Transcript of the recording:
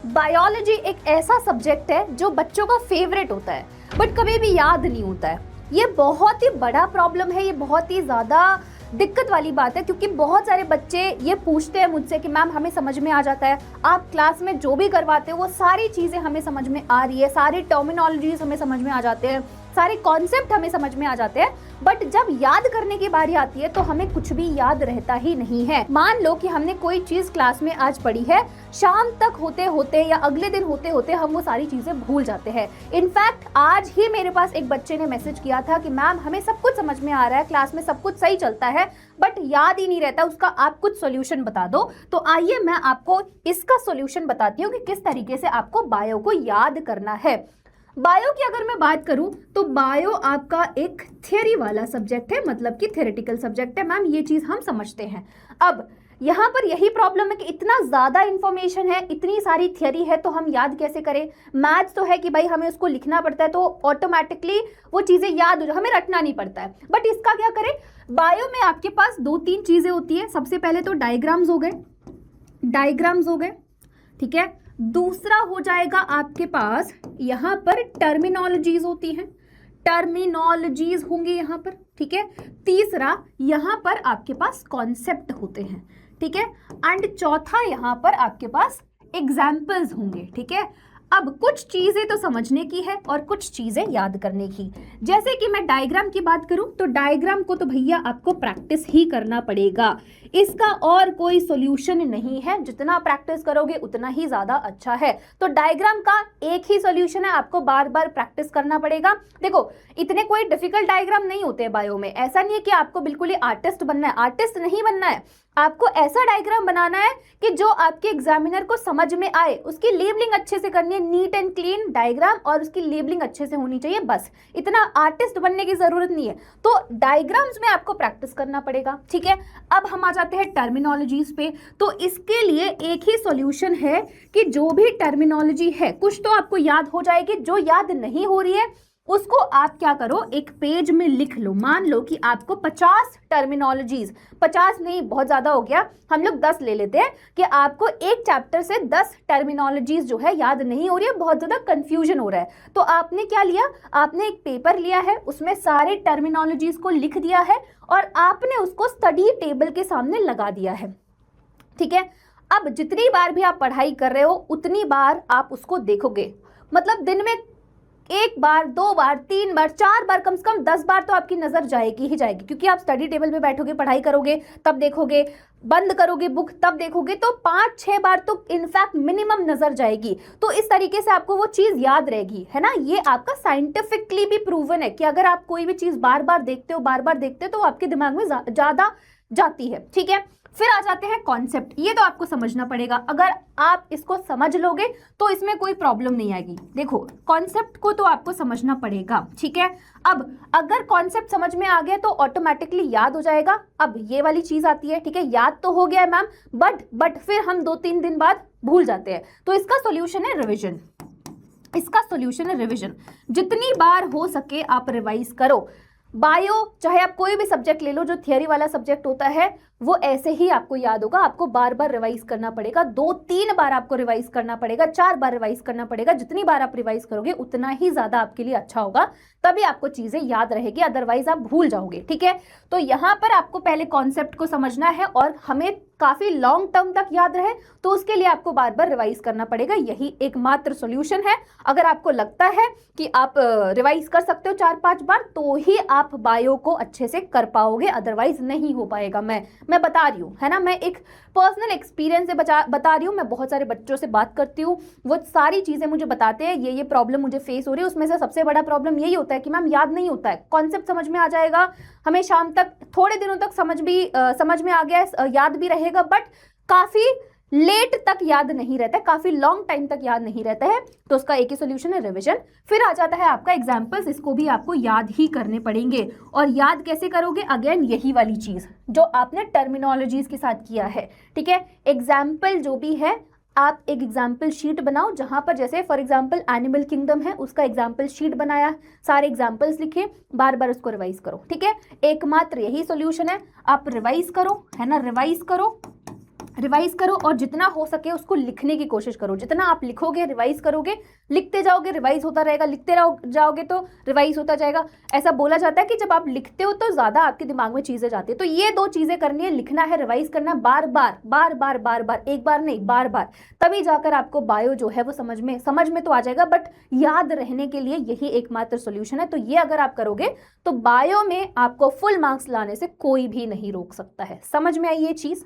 Biology एक ऐसा subject है जो बच्चों का फेवरेट होता है बट कभी भी याद नहीं होता है। ये बहुत ही बड़ा प्रॉब्लम है, ये बहुत ही ज़्यादा दिक्कत वाली बात है क्योंकि बहुत सारे बच्चे ये पूछते हैं मुझसे कि मैम हमें समझ में आ जाता है, आप क्लास में जो भी करवाते हो वो सारी चीज़ें हमें समझ में आ रही है, सारी टर्मिनोलॉजीज हमें समझ में आ जाते हैं, सारे कॉन्सेप्ट हमें समझ में आ जाते हैं, बट जब याद करने की बारी आती है तो हमें कुछ भी याद रहता ही नहीं है। मान लो कि हमने कोई चीज क्लास में आज पढ़ी है, शाम तक होते होते या अगले दिन होते होते हम वो सारी चीजें भूल जाते हैं। इनफैक्ट आज ही मेरे पास एक बच्चे ने मैसेज किया था कि मैम हमें सब कुछ समझ में आ रहा है, क्लास में सब कुछ सही चलता है बट याद ही नहीं रहता, उसका आप कुछ सॉल्यूशन बता दो। तो आइए मैं आपको इसका सॉल्यूशन बताती हूँ कि किस तरीके से आपको बायो को याद करना है। बायो की अगर मैं बात करूं तो बायो आपका एक थियरी वाला सब्जेक्ट है, मतलब कि थ्योरेटिकल सब्जेक्ट है। मैम ये चीज हम समझते हैं। अब यहाँ पर यही प्रॉब्लम है कि इतना ज्यादा इंफॉर्मेशन है, इतनी सारी थियरी है, तो हम याद कैसे करें। मैथ्स तो है कि भाई हमें उसको लिखना पड़ता है तो ऑटोमेटिकली वो चीजें याद हो जाए, हमें रटना नहीं पड़ता है। बट इसका क्या करें, बायो में आपके पास दो तीन चीजें होती है। सबसे पहले तो डायग्राम्स हो गए, ठीक है। दूसरा हो जाएगा आपके पास यहाँ पर टर्मिनोलॉजीज होती हैं, टर्मिनोलॉजीज होंगे यहाँ पर, ठीक है। तीसरा यहाँ पर आपके पास कॉन्सेप्ट होते हैं, ठीक है। एंड चौथा यहाँ पर आपके पास एग्जाम्पल्स होंगे, ठीक है। अब कुछ चीजें तो समझने की है और कुछ चीजें याद करने की। जैसे कि मैं डायग्राम की बात करूं तो डायग्राम को तो भैया आपको प्रैक्टिस ही करना पड़ेगा, इसका और कोई सॉल्यूशन नहीं है। जितना प्रैक्टिस करोगे उतना ही ज्यादा अच्छा है। तो डायग्राम का एक ही सॉल्यूशन है, आपको बार बार प्रैक्टिस करना पड़ेगा। देखो इतने कोई डिफिकल्ट डायग्राम नहीं होते हैं बायो में। ऐसा नहीं है कि आपको बिल्कुल ही आर्टिस्ट बनना है, आर्टिस्ट नहीं बनना है। आपको ऐसा डायग्राम बनाना है कि जो आपके एग्जामिनर को समझ में आए। उसकी लेबलिंग अच्छे से करनी है, नीट एंड क्लीन डायग्राम, और उसकी लेबलिंग अच्छे से होनी चाहिए, बस। इतना आर्टिस्ट बनने की जरूरत नहीं है। तो डायग्राम्स में आपको प्रैक्टिस करना पड़ेगा, ठीक है। अब हम आ जाते हैं टर्मिनोलॉजीज पे। तो इसके लिए एक ही सॉल्यूशन है कि जो भी टर्मिनोलॉजी है कुछ तो आपको याद हो जाएगी, जो याद नहीं हो रही है उसको आप क्या करो, एक पेज में लिख लो। मान लो कि आपको 50 टर्मिनोलॉजीज, 50 नहीं बहुत ज्यादा हो गया, हम लोग 10 ले लेते हैं, कि आपको एक चैप्टर से 10 टर्मिनोलॉजीज जो है याद नहीं हो रही है, बहुत ज्यादा कंफ्यूजन हो रहा है। तो आपने क्या लिया, आपने एक पेपर लिया है, उसमें सारे टर्मिनोलॉजीज को लिख दिया है और आपने उसको स्टडी टेबल के सामने लगा दिया है, ठीक है। अब जितनी बार भी आप पढ़ाई कर रहे हो उतनी बार आप उसको देखोगे, मतलब दिन में एक बार, दो बार, तीन बार, चार बार, कम से कम 10 बार तो आपकी नजर जाएगी ही जाएगी, क्योंकि आप स्टडी टेबल पे बैठोगे, पढ़ाई करोगे तब देखोगे, बंद करोगे बुक तब देखोगे, तो 5-6 बार तो इनफैक्ट मिनिमम नजर जाएगी। तो इस तरीके से आपको वो चीज याद रहेगी, है ना। ये आपका साइंटिफिकली भी प्रूवन है कि अगर आप कोई भी चीज बार बार देखते हो, बार बार देखते हो, तो आपके दिमाग में ज्यादा जाती है, ठीक है। फिर आ जाते हैं कॉन्सेप्ट। ये तो आपको समझना पड़ेगा, अगर आप इसको समझ लोगे तो इसमें कोई प्रॉब्लम नहीं आएगी। देखो कॉन्सेप्ट को तो आपको समझना पड़ेगा, ठीक है। अब अगर कॉन्सेप्ट समझ में आ गया तो ऑटोमेटिकली याद हो जाएगा। अब ये वाली चीज आती है, ठीक है, याद तो हो गया है मैम, बट फिर हम 2-3 दिन बाद भूल जाते हैं। तो इसका सोल्यूशन है रिविजन, इसका सोल्यूशन है रिविजन। जितनी बार हो सके आप रिवाइज करो। बायो चाहे आप कोई भी सब्जेक्ट ले लो, जो थियरी वाला सब्जेक्ट होता है वो ऐसे ही आपको याद होगा। आपको बार बार रिवाइज करना पड़ेगा, 2-3 बार आपको रिवाइज करना पड़ेगा, 4 बार रिवाइज करना पड़ेगा। जितनी बार आप रिवाइज करोगे उतना ही ज्यादा आपके लिए अच्छा होगा, तभी आपको चीजें याद रहेगी, अदरवाइज आप भूल जाओगे, ठीक है। तो यहाँ पर आपको पहले कॉन्सेप्ट को समझना है और हमें काफी लॉन्ग टर्म तक याद रहे तो उसके लिए आपको बार बार रिवाइज करना पड़ेगा। यही एकमात्र सॉल्यूशन है। अगर आपको लगता है कि आप रिवाइज कर सकते हो 4-5 बार तो ही आप बायो को अच्छे से कर पाओगे, अदरवाइज नहीं हो पाएगा। मैं बता रही हूँ, है ना, मैं एक पर्सनल एक्सपीरियंस से बता रही हूँ। मैं बहुत सारे बच्चों से बात करती हूँ, वो सारी चीजें मुझे बताते हैं ये प्रॉब्लम मुझे फेस हो रही है। उसमें से सबसे बड़ा प्रॉब्लम यही होता है कि मैम याद नहीं होता है। कॉन्सेप्ट समझ में आ जाएगा, हमें शाम तक, थोड़े दिनों तक समझ में आ गया, याद भी रहेगा, बट काफी लेट तक याद नहीं रहता है, काफी लॉन्ग टाइम तक याद नहीं रहता है। तो उसका एक ही सोल्यूशन है रिवीजन। फिर आ जाता है आपका एग्जाम्पल्स, इसको भी आपको याद ही करने पड़ेंगे। और याद कैसे करोगे, अगेन यही वाली चीज जो आपने टर्मिनोलॉजीज के साथ किया है, ठीक है। एग्जाम्पल जो भी है, आप एक एग्जाम्पल शीट बनाओ, जहां पर जैसे फॉर एग्जाम्पल एनिमल किंगडम है, उसका एग्जाम्पल शीट बनाया, सारे एग्जाम्पल्स लिखे, बार बार उसको रिवाइज करो, ठीक है। एकमात्र यही सोल्यूशन है, आप रिवाइज करो, है ना, रिवाइज करो रिवाइज करो और जितना हो सके उसको लिखने की कोशिश करो। जितना आप लिखोगे, रिवाइज करोगे, लिखते जाओगे, रिवाइज होता रहेगा, लिखते जाओगे तो रिवाइज होता जाएगा। ऐसा बोला जाता है कि जब आप लिखते हो तो ज्यादा आपके दिमाग में चीजें जाती है। तो ये 2 चीजें करनी है, लिखना है, रिवाइज करना, बार बार बार बार बार बार, एक बार नहीं बार बार, तभी जाकर आपको बायो जो है वो समझ में तो आ जाएगा। बट याद रहने के लिए यही एकमात्र सोल्यूशन है। तो ये अगर आप करोगे तो बायो में आपको फुल मार्क्स लाने से कोई भी नहीं रोक सकता है। समझ में आई ये चीज?